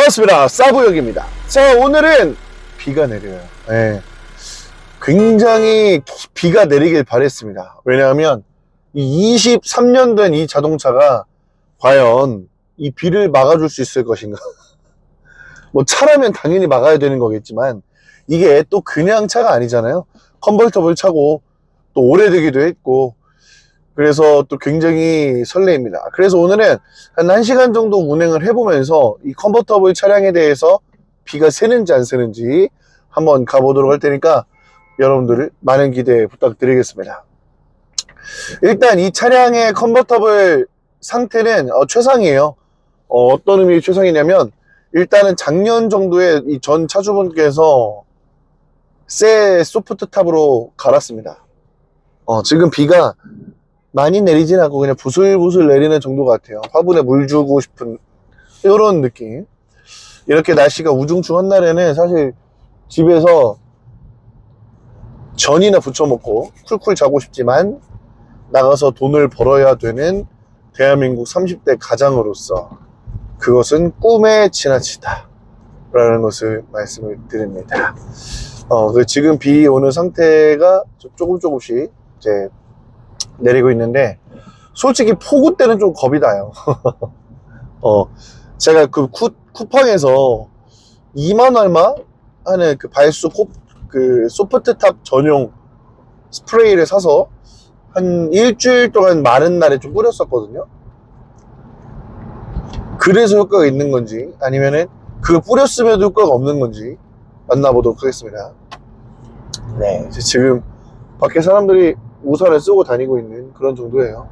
반갑습니다. 싸구역입니다. 자, 오늘은 비가 내려요. 네. 굉장히 비가 내리길 바랬습니다. 왜냐하면 이 23년 된 이 자동차가 과연 이 비를 막아줄 수 있을 것인가. 뭐 차라면 당연히 막아야 되는 거겠지만 이게 또 그냥 차가 아니잖아요. 컨버터블 차고 또 오래되기도 했고, 그래서 또 굉장히 설레입니다. 그래서 오늘은 한 1시간 정도 운행을 해보면서 이 컨버터블 차량에 대해서 비가 새는지 안 새는지 한번 가보도록 할 테니까 여러분들 많은 기대 부탁드리겠습니다. 일단 이 차량의 컨버터블 상태는 최상이에요. 어떤 의미의 최상이냐면, 일단은 작년 정도에 이 전 차주분께서 새 소프트 탑으로 갈았습니다. 지금 비가 많이 내리진 않고 그냥 부슬부슬 내리는 정도 같아요. 화분에 물 주고 싶은 이런 느낌. 이렇게 날씨가 우중충한 날에는 사실 집에서 전이나 부쳐 먹고 쿨쿨 자고 싶지만 나가서 돈을 벌어야 되는 대한민국 30대 가장으로서 그것은 꿈에 지나치다 라는 것을 말씀을 드립니다. 지금 비 오는 상태가 조금씩 이제 내리고 있는데, 솔직히 폭우 때는 좀 겁이 나요. 제가 그 쿠팡에서 2만 얼마 하는 그 발수 그 소프트탑 전용 스프레이를 사서 한 일주일 동안 마른 날에 좀 뿌렸었거든요. 그래서 효과가 있는 건지 아니면은 그거 뿌렸음에도 효과가 없는 건지 만나보도록 하겠습니다. 네, 지금 밖에 사람들이 우산을 쓰고 다니고 있는 그런 정도예요.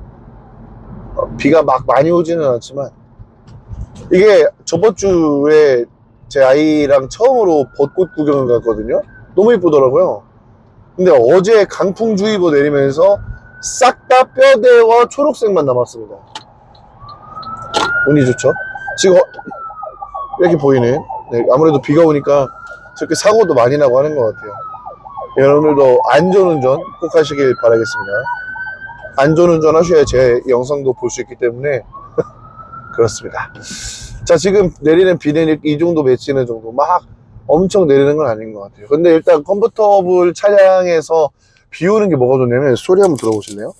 비가 막 많이 오지는 않았지만, 이게 저번 주에 제 아이랑 처음으로 벚꽃 구경을 갔거든요. 너무 이쁘더라고요. 근데 어제 강풍주의보 내리면서 싹 다 뼈대와 초록색만 남았습니다. 운이 좋죠. 지금 이렇게 보이는, 네, 아무래도 비가 오니까 저렇게 사고도 많이 나고 하는 것 같아요. 여러분들도 안전운전 꼭 하시길 바라겠습니다. 안전운전 하셔야 제 영상도 볼 수 있기 때문에 그렇습니다. 자, 지금 내리는 비는 이 정도 맺히는 정도, 막 엄청 내리는 건 아닌 것 같아요. 근데 일단 컨버터블 차량에서 비 오는 게 뭐가 좋냐면, 소리 한번 들어보실래요?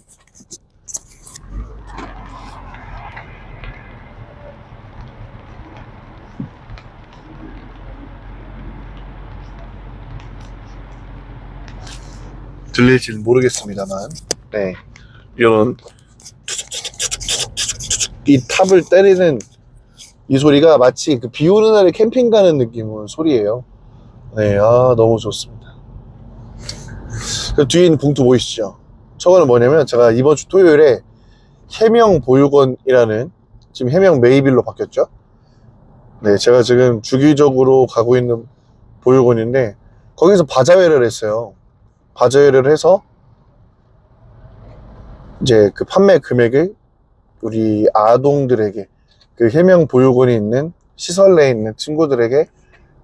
들릴지는 모르겠습니다만, 네, 이런 이 탑을 때리는 이 소리가 마치 그 비 오는 날에 캠핑 가는 느낌의 소리예요. 네, 너무 좋습니다. 그 뒤에 있는 봉투 보이시죠? 저거는 뭐냐면, 제가 이번 주 토요일에 해명보육원이라는, 지금 해명 메이빌로 바뀌었죠? 네, 제가 지금 주기적으로 가고 있는 보육원인데, 거기서 바자회를 했어요. 바자회를 해서 이제 그 판매 금액을 우리 아동들에게, 그 해명보육원이 있는 시설 내에 있는 친구들에게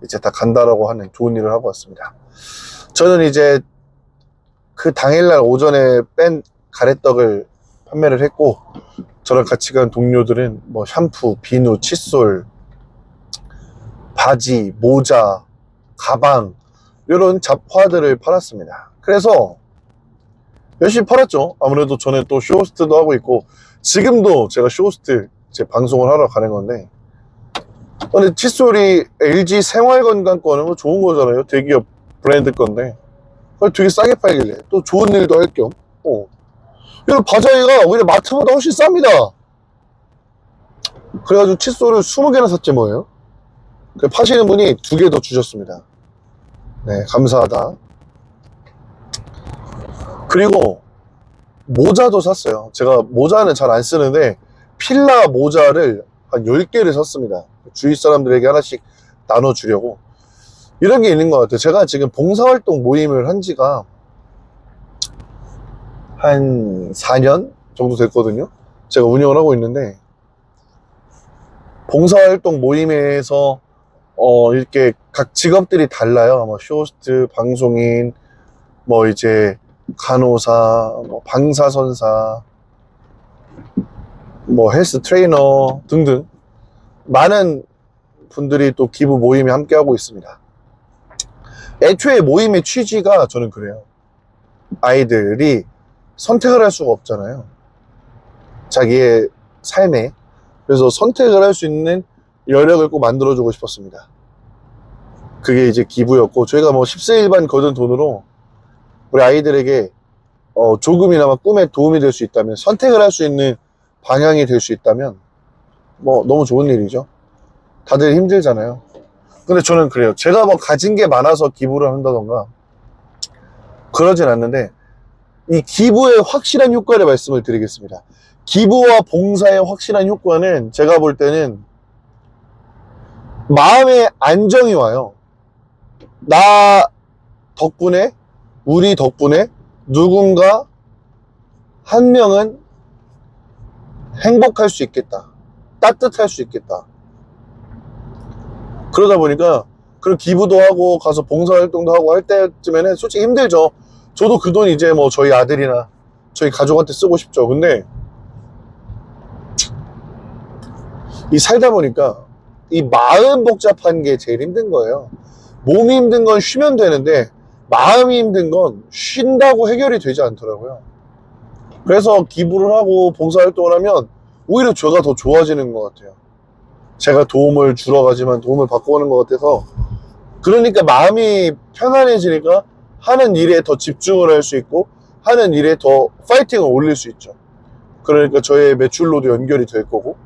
이제 다 간다라고 하는 좋은 일을 하고 왔습니다. 저는 이제 그 당일날 오전에 뺀 가래떡을 판매를 했고, 저랑 같이 간 동료들은 뭐 샴푸, 비누, 칫솔, 바지, 모자, 가방, 이런 잡화들을 팔았습니다. 그래서 열심히 팔았죠. 아무래도 저는 또 쇼호스트도 하고 있고, 지금도 제가 쇼호스트 제 방송을 하러 가는 건데, 근데 칫솔이 LG 생활건강권은 뭐 좋은 거잖아요. 대기업 브랜드 건데 되게 싸게 팔길래 또 좋은 일도 할 겸, 이런 바자회가 오히려 마트보다 훨씬 쌉니다. 그래가지고 칫솔을 20개나 샀지 뭐예요. 파시는 분이 2개 더 주셨습니다. 네, 감사하다. 그리고 모자도 샀어요. 제가 모자는 잘 안 쓰는데 필라 모자를 한 10개를 샀습니다. 주위 사람들에게 하나씩 나눠주려고. 이런 게 있는 것 같아요. 제가 지금 봉사활동 모임을 한 지가 한 4년 정도 됐거든요. 제가 운영을 하고 있는데, 봉사활동 모임에서 이렇게 각 직업들이 달라요. 뭐 쇼호스트, 방송인, 뭐 이제 간호사, 뭐 방사선사, 뭐 헬스 트레이너 등등 많은 분들이 또 기부 모임에 함께하고 있습니다. 애초에 모임의 취지가 저는 그래요. 아이들이 선택을 할 수가 없잖아요. 자기의 삶에. 그래서 선택을 할 수 있는 여력을 꼭 만들어주고 싶었습니다. 그게 이제 기부였고, 저희가 뭐 10세1반 거둔 돈으로 우리 아이들에게 조금이나마 꿈에 도움이 될 수 있다면, 선택을 할 수 있는 방향이 될 수 있다면 뭐 너무 좋은 일이죠. 다들 힘들잖아요. 근데 저는 그래요. 제가 뭐 가진 게 많아서 기부를 한다던가 그러진 않는데, 이 기부의 확실한 효과를 말씀을 드리겠습니다. 기부와 봉사의 확실한 효과는 제가 볼 때는 마음의 안정이 와요. 나 덕분에, 우리 덕분에 누군가 한 명은 행복할 수 있겠다. 따뜻할 수 있겠다. 그러다 보니까 그런 기부도 하고 가서 봉사활동도 하고 할 때쯤에는 솔직히 힘들죠. 저도 그 돈 이제 뭐 저희 아들이나 저희 가족한테 쓰고 싶죠. 근데 이 살다 보니까 이 마음 복잡한 게 제일 힘든 거예요. 몸이 힘든 건 쉬면 되는데 마음이 힘든 건 쉰다고 해결이 되지 않더라고요. 그래서 기부를 하고 봉사활동을 하면 오히려 제가 더 좋아지는 것 같아요. 제가 도움을 주러 가지만 도움을 받고 오는 것 같아서, 그러니까 마음이 편안해지니까 하는 일에 더 집중을 할 수 있고 하는 일에 더 파이팅을 올릴 수 있죠. 그러니까 저의 매출로도 연결이 될 거고,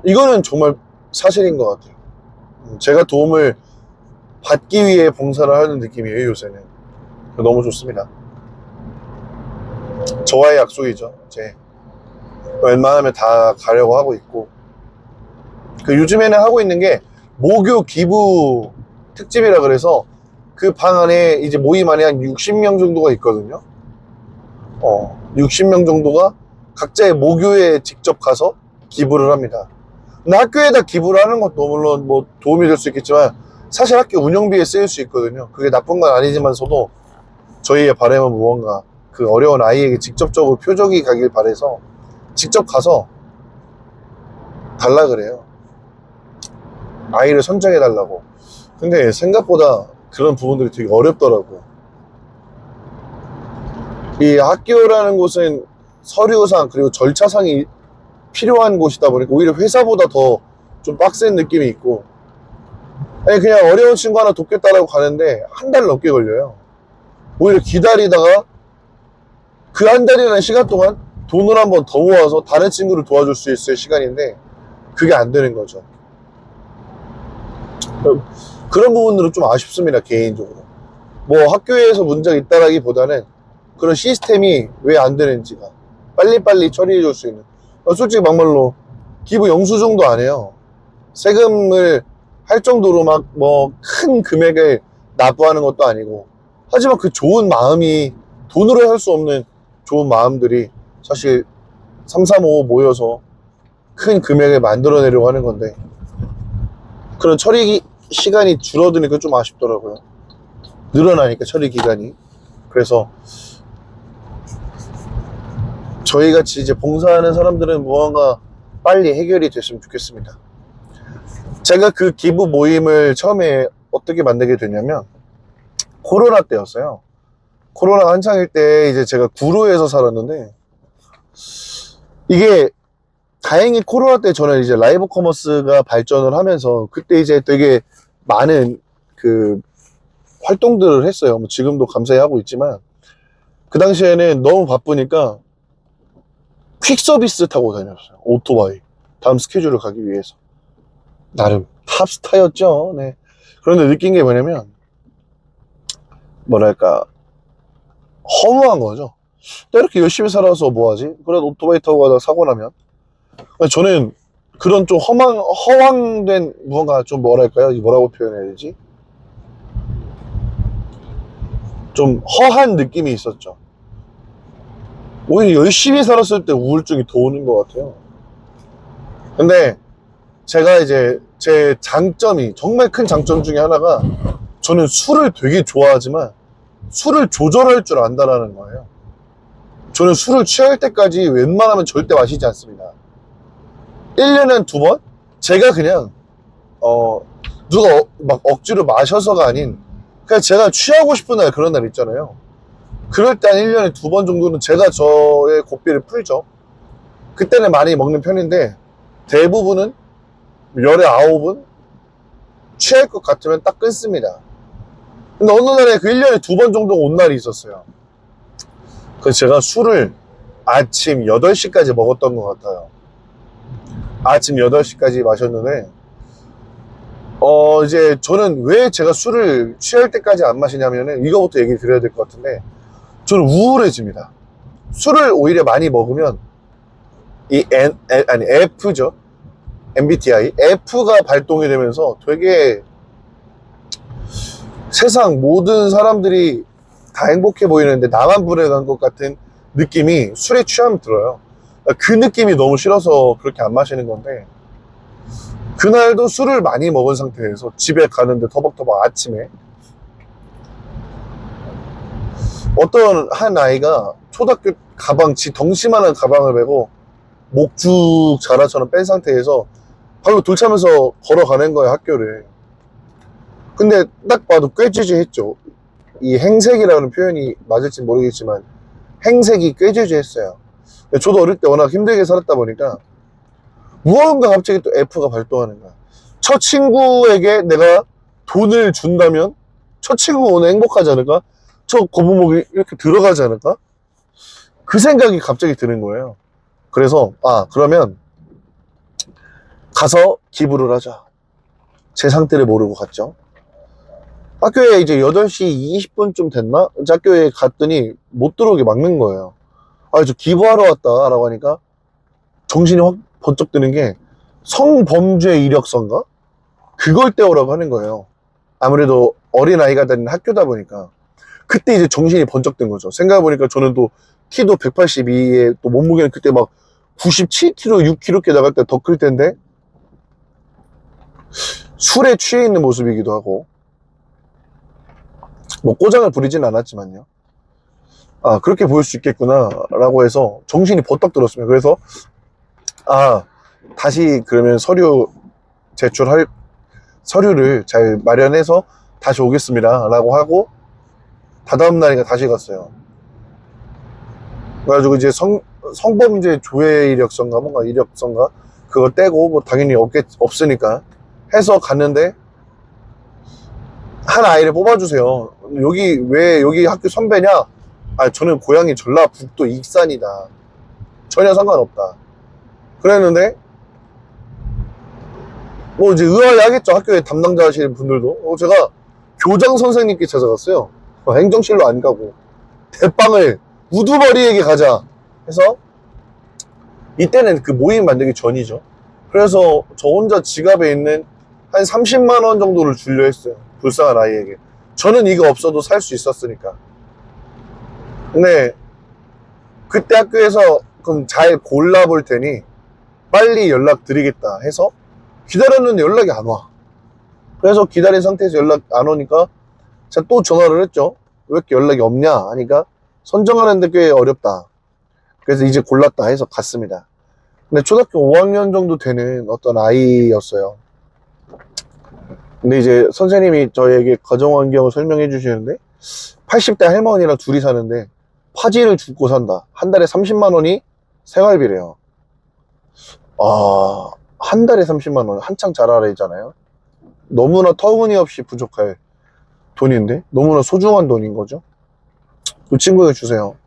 이거는 정말 사실인 것 같아요. 제가 도움을 받기 위해 봉사를 하는 느낌이에요, 요새는. 너무 좋습니다. 저와의 약속이죠. 이제 웬만하면 다 가려고 하고 있고, 요즘에는 하고 있는 게 모교 기부 특집이라 그래서 그 방 안에 이제 모임 안에 한 60명 정도가 있거든요. 60명 정도가 각자의 모교에 직접 가서 기부를 합니다. 근데 학교에다 기부를 하는 것도 물론 뭐 도움이 될 수 있겠지만 사실 학교 운영비에 쓰일 수 있거든요. 그게 나쁜 건 아니지만서도 저희의 바람은 무언가 그 어려운 아이에게 직접적으로 표적이 가길 바라서 직접 가서 달라 그래요. 아이를 선정해 달라고. 근데 생각보다 그런 부분들이 되게 어렵더라고요. 이 학교라는 곳은 서류상 그리고 절차상이 필요한 곳이다 보니까 오히려 회사보다 더 좀 빡센 느낌이 있고, 아니 그냥 어려운 친구 하나 돕겠다라고 가는데 한 달 넘게 걸려요. 오히려 기다리다가 그 한 달이라는 시간 동안 돈을 한번 더 모아서 다른 친구를 도와줄 수 있을 시간인데 그게 안 되는 거죠. 그런 부분들은 좀 아쉽습니다, 개인적으로. 뭐 학교에서 문제가 있다라기보다는 그런 시스템이 왜 안 되는지가 빨리빨리 처리해 줄 수 있는, 솔직히 막말로 기부 영수증도 안 해요. 세금을 할 정도로 막 뭐 큰 금액을 납부하는 것도 아니고, 하지만 그 좋은 마음이 돈으로 할 수 없는 좋은 마음들이 사실 335 모여서 큰 금액을 만들어내려고 하는 건데, 그런 처리 시간이 줄어드니까 좀 아쉽더라고요. 늘어나니까 처리 기간이. 그래서 저희같이 이제 봉사하는 사람들은 무언가 빨리 해결이 됐으면 좋겠습니다. 제가 그 기부 모임을 처음에 어떻게 만들게 됐냐면 코로나 때였어요. 코로나 한창일 때 이제 제가 구로에서 살았는데, 이게 다행히 코로나 때 저는 이제 라이브 커머스가 발전을 하면서 그때 이제 되게 많은 그 활동들을 했어요. 뭐 지금도 감사히 하고 있지만 그 당시에는 너무 바쁘니까 퀵 서비스 타고 다녔어요. 오토바이. 다음 스케줄을 가기 위해서. 나름 탑스타였죠. 네. 그런데 느낀 게 뭐냐면, 뭐랄까, 허무한 거죠. 나 이렇게 열심히 살아서 뭐하지? 그래도 오토바이 타고 가다가 사고 나면. 저는 그런 좀 허황된 무언가 좀 뭐랄까요? 뭐라고 표현해야 되지? 좀 허한 느낌이 있었죠. 오히려 열심히 살았을 때 우울증이 더 오는 것 같아요. 근데 제가 이제 제 장점이, 정말 큰 장점 중에 하나가, 저는 술을 되게 좋아하지만 술을 조절할 줄 안다라는 거예요. 저는 술을 취할 때까지 웬만하면 절대 마시지 않습니다. 1년에 한 2번? 제가 그냥 누가 막 억지로 마셔서가 아닌 그냥 제가 취하고 싶은 날 그런 날 있잖아요. 그럴 때 한 1년에 2번 정도는 제가 저의 고삐를 풀죠. 그때는 많이 먹는 편인데 대부분은 열의 9은 취할 것 같으면 딱 끊습니다. 근데 어느 날에 그 1년에 2번 정도 온 날이 있었어요. 그래서 제가 술을 아침 8시까지 먹었던 것 같아요. 아침 8시까지 마셨는데 이제 저는 왜 제가 술을 취할 때까지 안 마시냐면은 이거부터 얘기 드려야 될 것 같은데 저는 우울해집니다. 술을 오히려 많이 먹으면 F죠. MBTI F가 발동이 되면서 되게 세상 모든 사람들이 다 행복해 보이는데 나만 불행한 것 같은 느낌이 술에 취하면 들어요. 그 느낌이 너무 싫어서 그렇게 안 마시는 건데 그날도 술을 많이 먹은 상태에서 집에 가는데 터벅터벅 아침에 어떤 한 아이가 초등학교 가방, 지 덩치만한 가방을 메고 목죽 자라처럼 뺀 상태에서 발로 돌차면서 걸어가는 거예요, 학교를. 근데 딱 봐도 꾀죄죄했죠. 이 행색이라는 표현이 맞을지 모르겠지만 행색이 꾀죄죄했어요. 저도 어릴 때 워낙 힘들게 살았다 보니까 무언가 갑자기 또 F가 발동하는 거야. 첫 친구에게 내가 돈을 준다면 첫 친구가 오늘 행복하지 않을까? 저 거북목이 이렇게 들어가지 않을까? 그 생각이 갑자기 드는 거예요. 그래서 그러면 가서 기부를 하자. 제 상태를 모르고 갔죠. 학교에 이제 8시 20분쯤 됐나? 이제 학교에 갔더니 못 들어오게 막는 거예요. 저 기부하러 왔다 라고 하니까 정신이 확 번쩍 드는 게 성범죄 이력서인가? 그걸 떼오라고 하는 거예요. 아무래도 어린아이가 다니는 학교다 보니까 그때 이제 정신이 번쩍 든 거죠. 생각해보니까 저는 또 키도 182에 또 몸무게는 그때 막 97kg, 6kg 나갈 때 더 클 텐데 술에 취해 있는 모습이기도 하고 뭐 꼬장을 부리진 않았지만요. 그렇게 보일 수 있겠구나 라고 해서 정신이 버떡 들었습니다. 그래서 다시 그러면 서류를 잘 마련해서 다시 오겠습니다 라고 하고 다다음 날인가 다시 갔어요. 그래가지고 이제 성범죄 조회 이력서인가 뭔가 이력서인가 그거 떼고 뭐 당연히 없으니까 해서 갔는데 한 아이를 뽑아주세요. 왜 여기 학교 선배냐? 저는 고향이 전라북도 익산이다. 전혀 상관없다. 그랬는데 뭐 이제 의아해하겠죠. 학교에 담당자 하시는 분들도. 제가 교장 선생님께 찾아갔어요. 행정실로 안 가고 대빵을 우두머리에게 가자 해서 이때는 그 모임 만들기 전이죠. 그래서 저 혼자 지갑에 있는 한 30만 원 정도를 주려 했어요. 불쌍한 아이에게. 저는 이거 없어도 살 수 있었으니까. 근데 그때 학교에서 그럼 잘 골라볼 테니 빨리 연락드리겠다 해서 기다렸는데 연락이 안 와. 그래서 기다린 상태에서 연락 안 오니까 제가 또 전화를 했죠. 왜 이렇게 연락이 없냐 하니까 선정하는데 꽤 어렵다. 그래서 이제 골랐다 해서 갔습니다. 근데 초등학교 5학년 정도 되는 어떤 아이였어요. 근데 이제 선생님이 저에게 가정환경을 설명해 주시는데 80대 할머니랑 둘이 사는데 파지를 줍고 산다. 한 달에 30만 원이 생활비래요. 한 달에 30만 원 한창 잘 알아야잖아요. 너무나 터무니없이 부족할 돈인데 너무나 소중한 돈인 거죠. 그 친구에게 주세요.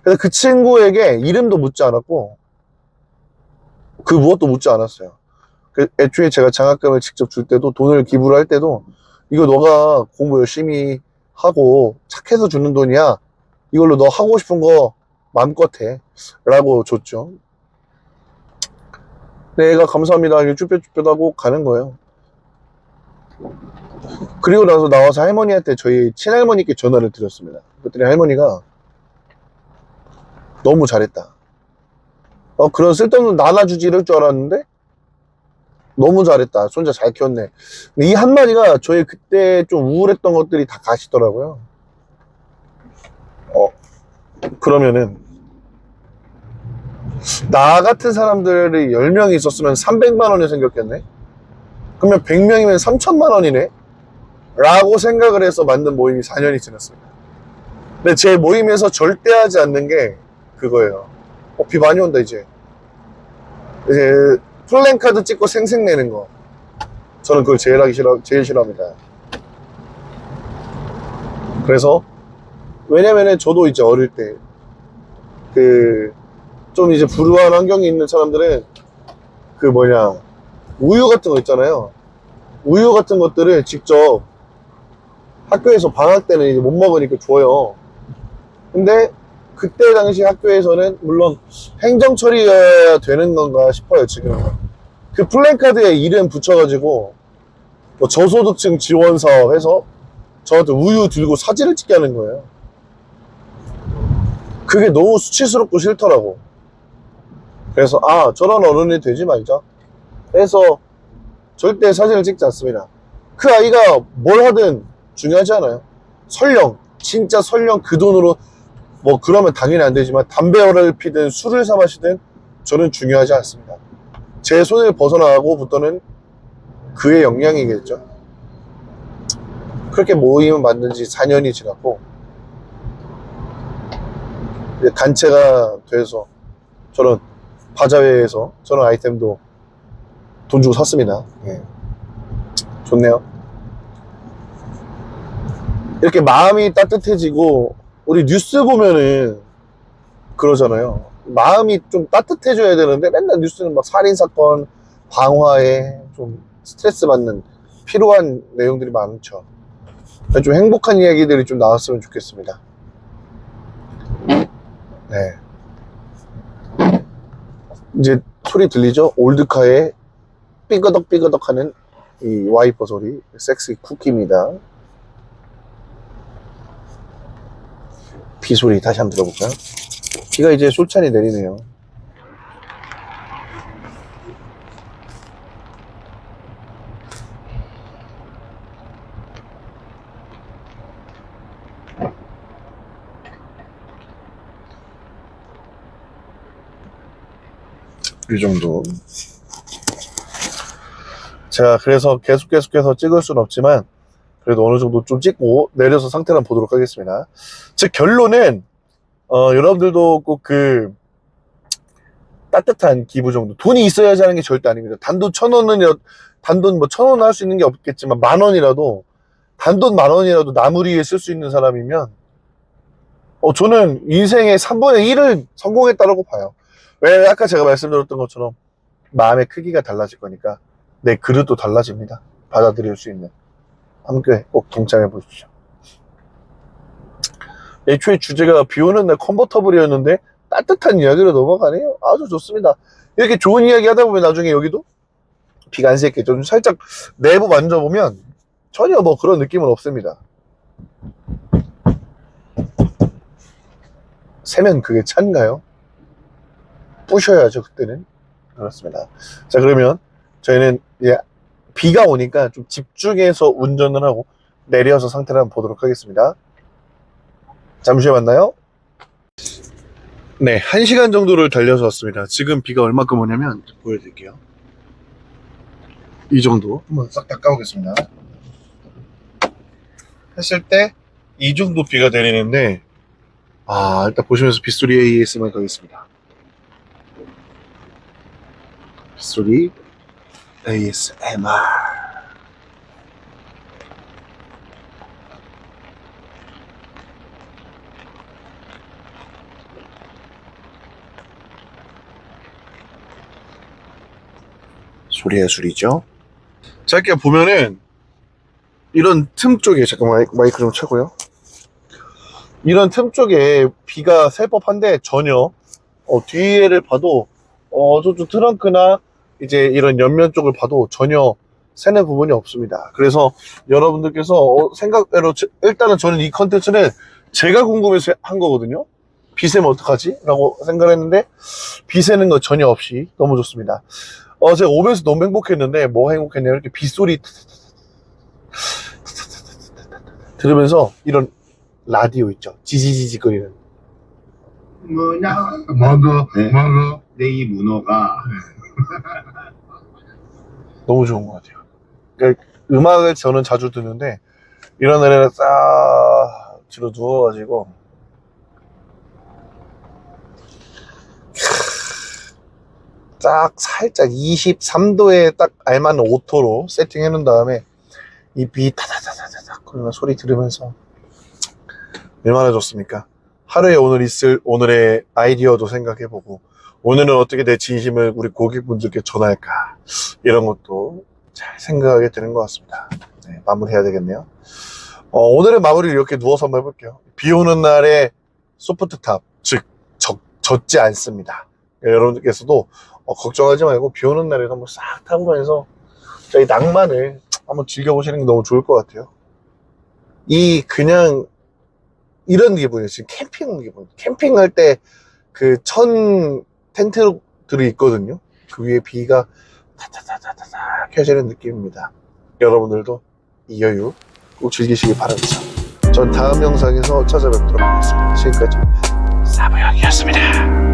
그래서 그 친구에게 이름도 묻지 않았고 그 무엇도 묻지 않았어요. 애초에 제가 장학금을 직접 줄 때도 돈을 기부를 할 때도 이거 너가 공부 열심히 하고 착해서 주는 돈이야. 이걸로 너 하고 싶은 거 마음껏 해 라고 줬죠. 내가 감사합니다 쭈뼛쭈뼛하고 가는 거예요. 그리고 나서 나와서 할머니한테 저희 친할머니께 전화를 드렸습니다. 그랬더니 할머니가 너무 잘했다. 그런 쓸데없는 나눠주지 이럴 줄 알았는데 너무 잘했다. 손자 잘 키웠네. 이 한마디가 저희 그때 좀 우울했던 것들이 다 가시더라고요. 그러면은 나 같은 사람들이 10명이 있었으면 300만 원이 생겼겠네? 그러면 100명이면 3천만 원이네? 라고 생각을 해서 만든 모임이 4년이 지났습니다. 근데 제 모임에서 절대 하지 않는 게 그거예요. 비 많이 온다, 이제 플랜카드 찍고 생색내는 거. 저는 그걸 제일 싫어합니다. 그래서, 왜냐면은 저도 이제 어릴 때, 좀 이제 불우한 환경에 있는 사람들은, 우유 같은 거 있잖아요. 우유 같은 것들을 직접 학교에서 방학 때는 이제 못 먹으니까 줘요. 근데, 그때 당시 학교에서는 물론 행정 처리가 되는 건가 싶어요, 지금. 그 플랜카드에 이름 붙여가지고, 뭐 저소득층 지원 사업 해서 저한테 우유 들고 사진을 찍게 하는 거예요. 그게 너무 수치스럽고 싫더라고. 그래서 저런 어른이 되지 말자 해서 절대 사진을 찍지 않습니다. 그 아이가 뭘 하든 중요하지 않아요. 설령 진짜 설령 그 돈으로 뭐 그러면 당연히 안 되지만 담배를 피든 술을 사 마시든 저는 중요하지 않습니다. 제 손을 벗어나고부터는 그의 역량이겠죠. 그렇게 모임을 만든 지 4년이 지났고 단체가 돼서 저는 바자회에서 저런 아이템도 돈 주고 샀습니다. 예. 좋네요. 이렇게 마음이 따뜻해지고 우리 뉴스 보면은 그러잖아요. 마음이 좀 따뜻해져야 되는데 맨날 뉴스는 막 살인사건, 방화에 좀 스트레스 받는 피로한 내용들이 많죠. 좀 행복한 이야기들이 좀 나왔으면 좋겠습니다. 네. 이제 소리 들리죠? 올드카의 삐그덕삐그덕 하는 이 와이퍼 소리. 섹시 쿠키입니다. 비 소리 다시 한번 들어볼까요? 비가 이제 솔찬히 내리네요. 이 정도. 제가 그래서 계속해서 찍을 수는 없지만 그래도 어느 정도 좀 찍고 내려서 상태를 한번 보도록 하겠습니다. 즉 결론은 여러분들도 꼭 따뜻한 기부 정도, 돈이 있어야지 하는 게 절대 아닙니다. 단돈 1,000원은 단돈 뭐 1,000원 할 수 있는 게 없겠지만 10,000원이라도 단돈 10,000원이라도 남을 위해 쓸 수 있는 사람이면 저는 인생의 3분의 1을 성공했다고 봐요. 왜 아까 제가 말씀드렸던 것처럼 마음의 크기가 달라질 거니까 내 그릇도 달라집니다. 받아들일 수 있는. 함께 꼭 동참해 보십시오. 애초에 주제가 비 오는 날 컨버터블이었는데 따뜻한 이야기로 넘어가네요. 아주 좋습니다. 이렇게 좋은 이야기 하다 보면 나중에 여기도 비가 안 새겠죠. 좀 살짝 내부 만져보면 전혀 뭐 그런 느낌은 없습니다. 새면 그게 찬가요? 부셔야죠, 그때는. 그렇습니다. 자, 그러면 저희는 이제 비가 오니까 좀 집중해서 운전을 하고 내려서 상태를 한번 보도록 하겠습니다. 잠시 후에 만나요. 네, 1시간 정도를 달려서 왔습니다. 지금 비가 얼마큼 오냐면 보여드릴게요. 이 정도 한번 싹 닦아보겠습니다. 했을 때 이 정도 비가 내리는데 일단 보시면서 빗소리 ASMR 가겠습니다. 빗소리 ASMR. 소리 예술이죠. 자, 이렇게 보면은 이런 틈 쪽에, 잠깐만 마이크 좀 차고요. 이런 틈 쪽에 비가 셀 법한데 전혀 뒤에를 봐도 저쪽 트렁크나 이제 이런 옆면 쪽을 봐도 전혀 새는 부분이 없습니다. 그래서 여러분들께서 생각대로 일단은 저는 이 컨텐츠는 제가 궁금해서 한 거거든요. 비 새면 어떡하지? 라고 생각을 했는데 비 새는 거 전혀 없이 너무 좋습니다. 제가 오면서 너무 행복했는데 뭐가 행복했냐면 이렇게 빗소리 들으면서 이런 라디오 있죠. 지지지지 거리는. 먹어. 근데 이 문어가 너무 좋은 것 같아요. 그러니까 음악을 저는 자주 듣는데 이런 노래를 싹 뒤로 누워가지고 딱 살짝 23도에 딱 알맞는 오토로 세팅해 놓은 다음에 이 비 타다다다다닥 그러는 소리 들으면서 얼마나 좋습니까? 하루에 오늘 있을 오늘의 아이디어도 생각해보고 오늘은 어떻게 내 진심을 우리 고객분들께 전할까 이런 것도 잘 생각하게 되는 것 같습니다. 네, 마무리해야 되겠네요. 오늘의 마무리를 이렇게 누워서 한번 해볼게요. 비 오는 날에 소프트탑, 즉 젖지 않습니다. 여러분들께서도 걱정하지 말고 비 오는 날에 한번 싹 타보면서 저희 낭만을 한번 즐겨보시는 게 너무 좋을 것 같아요. 그냥 이런 기분이에요. 지금 캠핑 온 기분. 캠핑할 때 그 텐트들이 있거든요. 그 위에 비가 타타타타타 켜지는 느낌입니다. 여러분들도 이 여유 꼭 즐기시기 바랍니다. 전 다음 영상에서 찾아뵙도록 하겠습니다. 지금까지 사부형이었습니다.